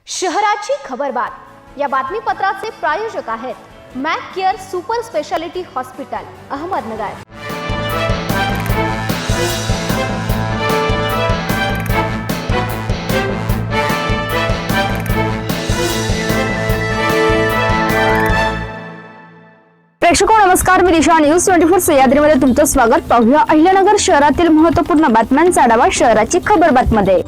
शहराची खबरबात या बातमीपत्राचे प्रायोजक आहेत Mac care super speciality hospital Ahmednagar. प्रेक्षको नमस्कार, मी दिशा न्यूज 24 सह्याद्रीमध्ये तुमचं स्वागत। पाहूया अहिल्यानगर शहरातील महत्त्वपूर्ण बातम्यांचा आढावा शहराची खबरबातमध्ये।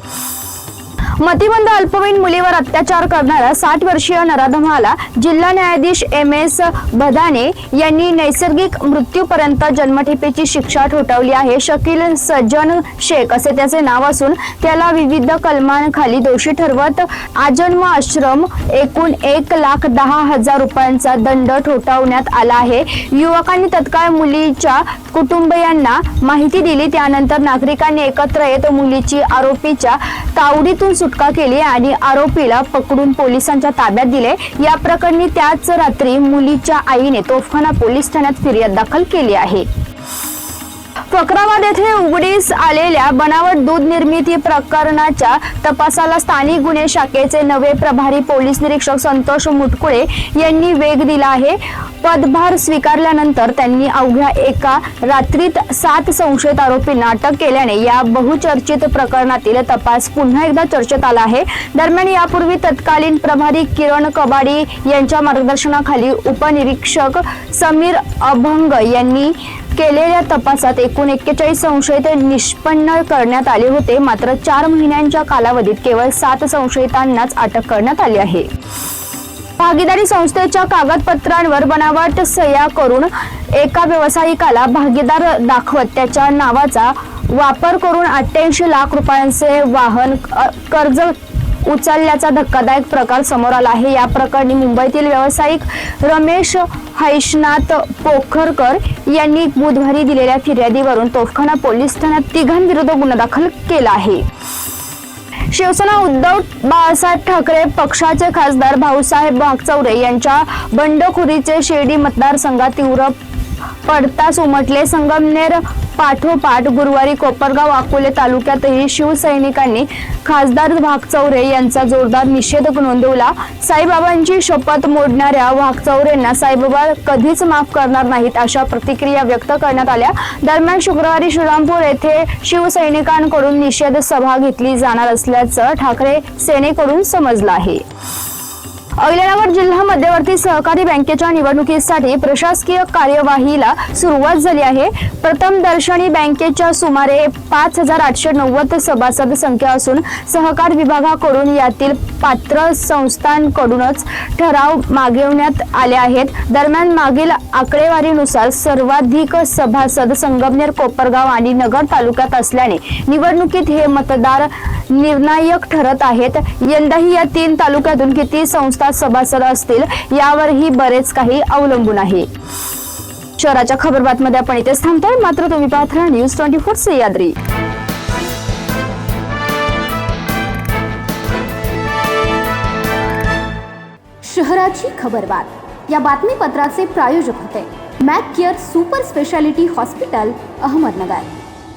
मतिमंद अल्पवयीन मुलीवर अत्याचार करणाऱ्या 60 वर्षीय नराधमाला जिल्हा न्यायाधीश MS बदाने यांनी नैसर्गिक मृत्यूपर्यंत जन्मठेपेची शिक्षा ठोठावली आहे। शकील सज्जन शेख असे त्याचे नाव असून त्याला विविध कलमांखाली दोषी ठरवत आजन्म आश्रम एकूण 1,10,000 रुपयांचा दंड ठोठावण्यात आला आहे। युवकांनी तत्काळ मुलीच्या कुटुंबियांना माहिती दिली, त्यानंतर नागरिकांनी एकत्र येत मुलीची आरोपीच्या तावडीतून सुटका केली आणि आरोपीला पकडून पोलिसांच्या ताब्यात दिले। या प्रकरणी त्याच रात्री मुलीच्या आईने तोफखाना पोलीस ठाण्यात फिर्याद दाखल केली आहे। फकराबाद येथे उघडीस आलेल्या बनावट दूध निर्मिती प्रकरणाच्या तपासाला स्थानिक गुन्हे शाखेचे नवे प्रभारी पोलीस निरीक्षक संतोष मुटकुळे यांनी वेग दिला आहे। पदभार स्वीकारल्यानंतर त्यांनी अवघ्या एका रात्रीत 7 संशयित आरोपींना अटक केल्याने या बहुचर्चित प्रकरणातील तपास पुन्हा एकदा चर्चेत आला आहे। दरम्यान यापूर्वी तत्कालीन प्रभारी किरण कबाडी यांच्या मार्गदर्शनाखाली उपनिरीक्षक समीर अभंग यांनी केलेल्या तपासात एकूण 41 संशयित निष्पन्न करण्यात आले होते। मात्र 4 महिन्यांच्या कालावधीत केवळ 7 संशयितांनाच अटक करण्यात आली आहे। भागीदारी संस्थेच्या कागदपत्रांवर बनावट सह्या करून एका व्यावसायिकाला भागीदार दाखवत त्याच्या नावाचा वापर करून 88 लाख रुपयांचे वाहन कर्ज उचलल्याचा धक्कादायक प्रकार समोर आला आहे। या प्रकरणी मुंबईतील व्यावसायिक रमेश हैशनाथ पोखरकर यांनी बुधवारी दिलेल्या फिर्यादीवरून तोफखाना पोलीस ठाण्यात तिघांविरुद्ध गुन्हा दाखल केला आहे। शिवसेना उद्धव बाळासाहेब ठाकरे पक्षाचे खासदार भाऊसाहेब वागचौरे यांच्या बंडखोरीचे शिर्डी मतदारसंघात तीव्र पडतास उमटले। संगमनेर पाठोपाठ गुरुवारी कोपरगाव अकोले तालुक्यातही शिवसैनिकांनी खासदार वागचौरे यांचा जोरदार निषेध नोंदवला। साईबाबांची शपथ मोडणाऱ्या वागचौरेंना साईबाबा कधीच माफ करणार नाहीत अशा प्रतिक्रिया व्यक्त करण्यात आल्या। दरम्यान शुक्रवारी श्रीरामपूर येथे शिवसैनिकांकडून निषेध सभा घेतली जाणार असल्याचं ठाकरे सेनेकडून समजलं आहे। अहिल्यानगर जिल्हा मध्यवर्ती सहकारी बँकेच्या निवडणुकीसाठी प्रशासकीय कार्यवाहीला सुरुवात झाली आहे। प्रथम दर्शनी बँकेच्या सुमारे 5,890 सभासद संख्या असून सहकार विभागाकडून यातील पात्र संस्थांकडूनच ठराव मागवण्यात आले आहेत। दरम्यान मागील आकडेवारीनुसार सर्वाधिक सभासद संगमनेर, कोपरगाव आणि नगर तालुक्यात असल्याने निवडणुकीत हे मतदार निर्णायक ठरत आहेत। यंदाही या 3 तालुक्यातून किती संस्था सभासद असतील यावरही बरेच काही अवलंबून आहे। शहराच्या खबरबातमध्ये आपण इथेच थांबतोय, मात्र तुम्ही पाहत राहा न्यूज 24 सह्याद्री। शहराची खबरबात या बातमीपत्राचे प्रायोजक होते Mac care super speciality hospital Ahmednagar.